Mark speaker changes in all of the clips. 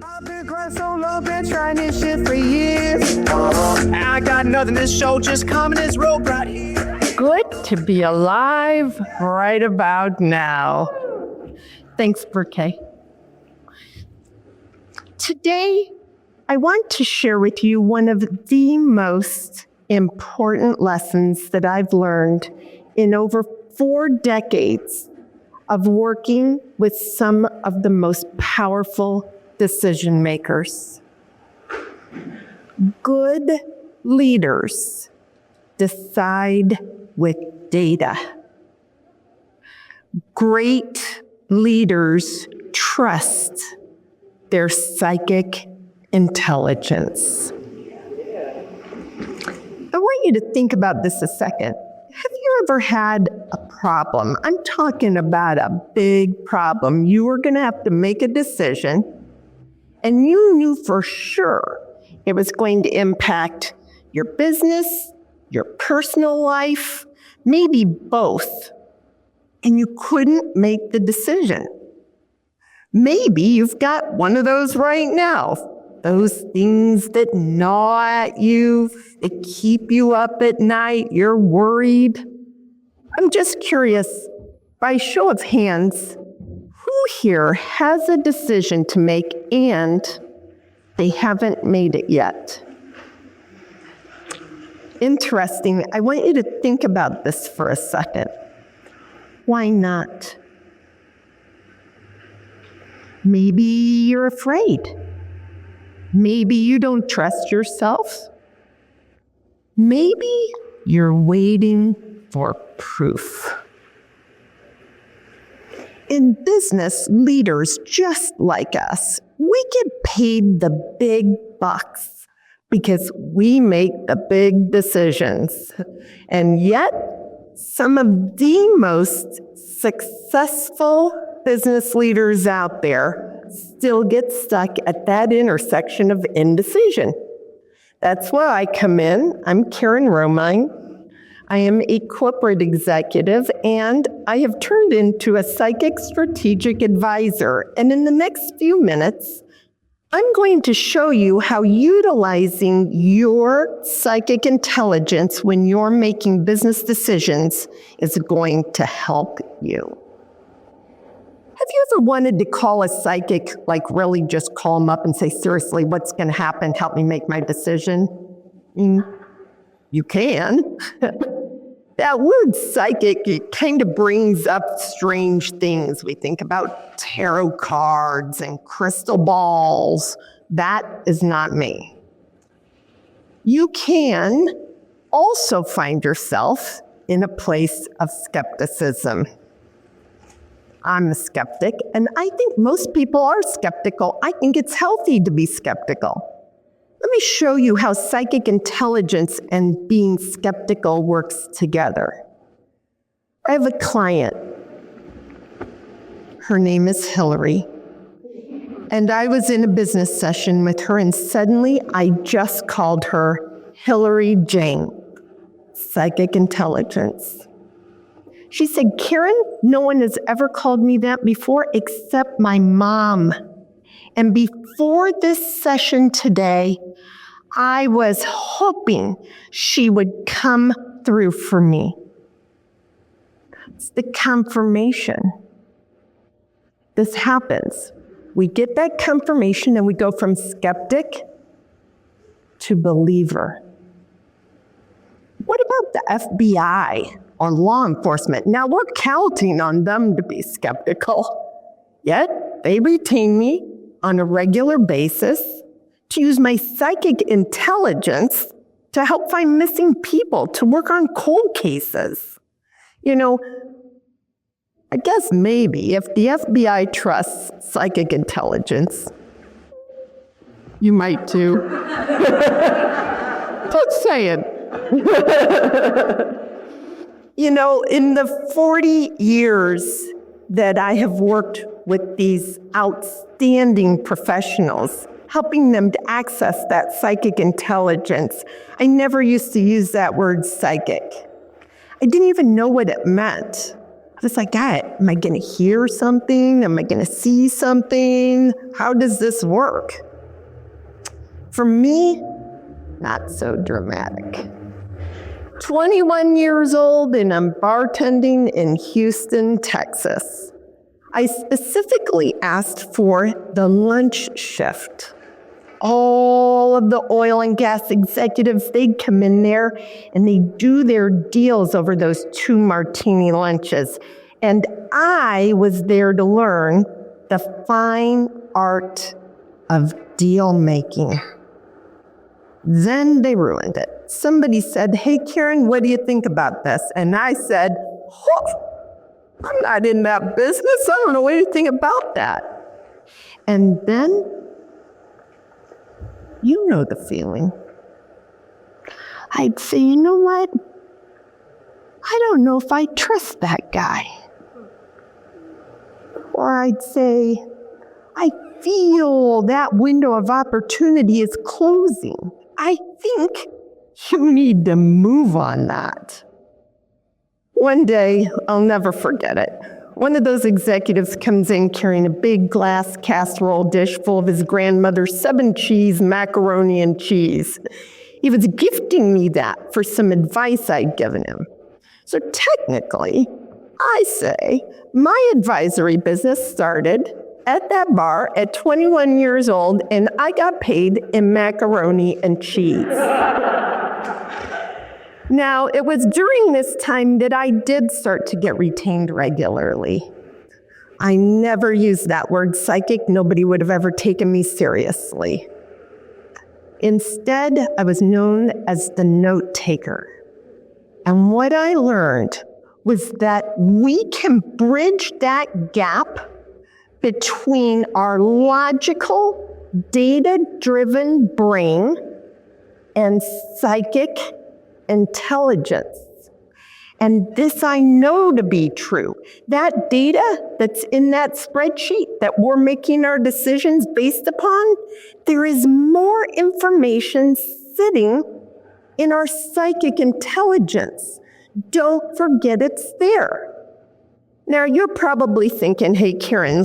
Speaker 1: I've been crying so long, been trying this shit for years. I got nothing to show, just coming this road right here.
Speaker 2: Good to be alive right about now. Thanks, Burkay. Today, I want to share with you one of the most important lessons that I've learned in over 4 decades of working with some of the most powerful decision makers. Good leaders decide with data. Great leaders trust their psychic intelligence. I want you to think about this a second. Have you ever had a problem? I'm talking about a big problem. You were going to have to make a decision, and you knew for sure it was going to impact your business, your personal life, maybe both, and you couldn't make the decision. Maybe you've got one of those right now. Those things that gnaw at you, that keep you up at night, you're worried. I'm just curious, by show of hands, who here has a decision to make and they haven't made it yet? Interesting. I want you to think about this for a second. Why not? Maybe you're afraid. Maybe you don't trust yourself. Maybe you're waiting for proof. In business, leaders just like us, we get paid the big bucks because we make the big decisions. And yet, some of the most successful business leaders out there still get stuck at that intersection of indecision. That's where I come in. I'm Karen Romine. I am a corporate executive, and I have turned into a psychic strategic advisor. And in the next few minutes, I'm going to show you how utilizing your psychic intelligence when you're making business decisions is going to help you. Have you ever wanted to call a psychic, like really just call them up and say, seriously, what's going to happen? Help me make my decision? You can. That word psychic, it kind of brings up strange things. We think about tarot cards and crystal balls. That is not me. You can also find yourself in a place of skepticism. I'm a skeptic, and I think most people are skeptical. I think it's healthy to be skeptical. Let me show you how psychic intelligence and being skeptical works together. I have a client. Her name is Hillary. And I was in a business session with her, and suddenly I just called her Hillary Jane, psychic intelligence. She said, Karen, no one has ever called me that before except my mom. And before this session today, I was hoping she would come through for me. It's the confirmation. This happens. We get that confirmation and we go from skeptic to believer. What about the FBI or law enforcement? Now we're counting on them to be skeptical, yet they retain me on a regular basis to use my psychic intelligence to help find missing people, to work on cold cases. You know, I guess maybe if the FBI trusts psychic intelligence, you might too. Just saying. You know, in the 40 years that I have worked with these outstanding professionals, helping them to access that psychic intelligence, I never used to use that word psychic. I didn't even know what it meant. I Just like, am I going to hear something? Am I going to see something? How does this work? For me, not so dramatic. 21 years old and I'm bartending in Houston, Texas. I specifically asked for the lunch shift. All of the oil and gas executives, they'd come in there and they do their deals over those 2 martini lunches. And I was there to learn the fine art of deal making. Then they ruined it. Somebody said, "Hey, Karen, what do you think about this?" And I said, "I'm not in that business. I don't know anything about that." And then, you know the feeling. I'd say, "You know what? I don't know if I trust that guy." Or I'd say, "I feel that window of opportunity is closing. I think you need to move on that." One day, I'll never forget it. One of those executives comes in carrying a big glass casserole dish full of his grandmother's 7-cheese macaroni and cheese. He was gifting me that for some advice I'd given him. So technically, I say my advisory business started at that bar at 21 years old, and I got paid in macaroni and cheese. Now, it was during this time that I did start to get retained regularly. I never used that word psychic. Nobody would have ever taken me seriously. Instead, I was known as the note taker. And what I learned was that we can bridge that gap between our logical, data-driven brain and psychic intelligence. And this I know to be true. That data that's in that spreadsheet that we're making our decisions based upon, there is more information sitting in our psychic intelligence. Don't forget it's there. Now, you're probably thinking, "Hey, Karen,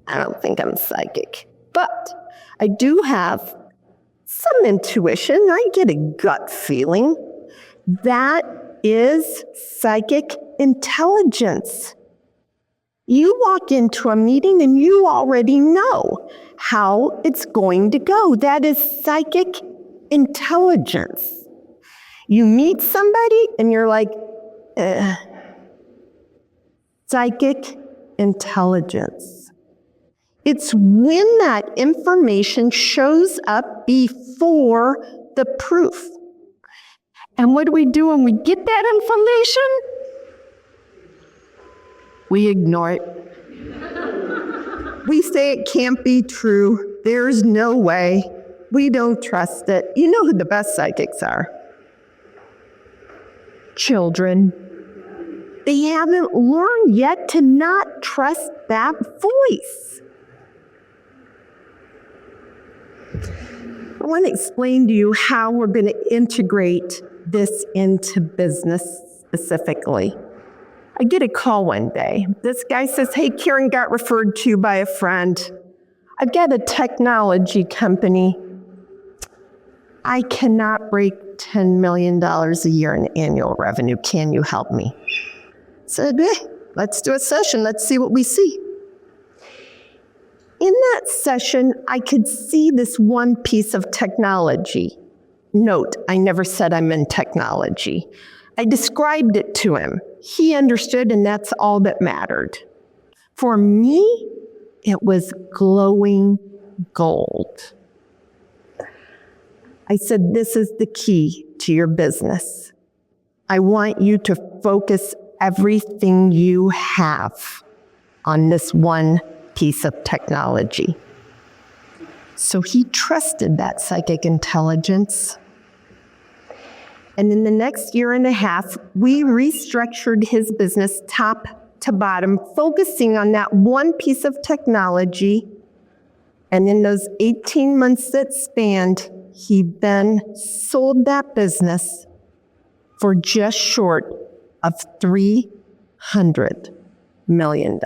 Speaker 2: I don't think I'm psychic." But I do have some intuition. I get a gut feeling. That is psychic intelligence. You walk into a meeting and you already know how it's going to go. That is psychic intelligence. You meet somebody and you're like, psychic intelligence. It's when that information shows up before the proof. And what do we do when we get that information? We ignore it. We say it can't be true. There's no way. We don't trust it. You know who the best psychics are? Children. They haven't learned yet to not trust that voice. I want to explain to you how we're going to integrate this into business specifically. I get a call one day. This guy says, "Hey, Karen, got referred to you by a friend. I've got a technology company. I cannot break $10 million a year in annual revenue. Can you help me?" I said, let's do a session. Let's see what we see. In that session, I could see this one piece of technology. Note, I never said I'm in technology. I described it to him. He understood, and that's all that mattered. For me, it was glowing gold. I said, "This is the key to your business. I want you to focus everything you have on this one piece of technology." So he trusted that psychic intelligence. And in the next year and a half, we restructured his business top to bottom, focusing on that one piece of technology. And in those 18 months that spanned, he then sold that business for just short of $3 $100 million.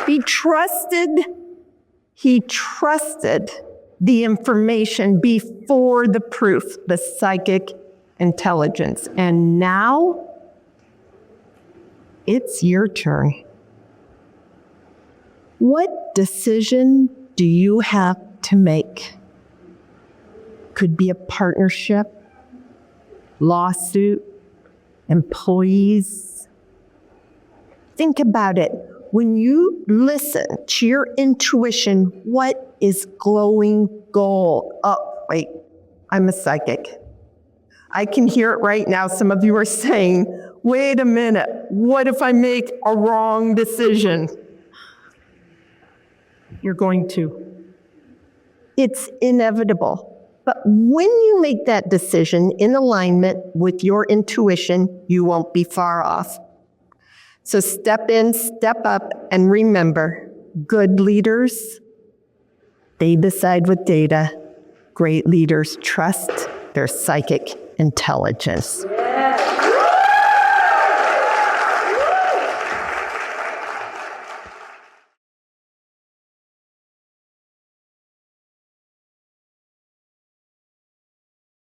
Speaker 2: He trusted the information before the proof, the psychic intelligence. And now it's your turn. What decision do you have to make? Could be a partnership, lawsuit, employees. Think about it. When you listen to your intuition, what is glowing gold? Oh, wait, I'm a psychic. I can hear it right now. Some of you are saying, wait a minute, what if I make a wrong decision? You're going to. It's inevitable. But when you make that decision in alignment with your intuition, you won't be far off. So step in, step up, and remember, good leaders, they decide with data. Great leaders trust their psychic intelligence. Yeah.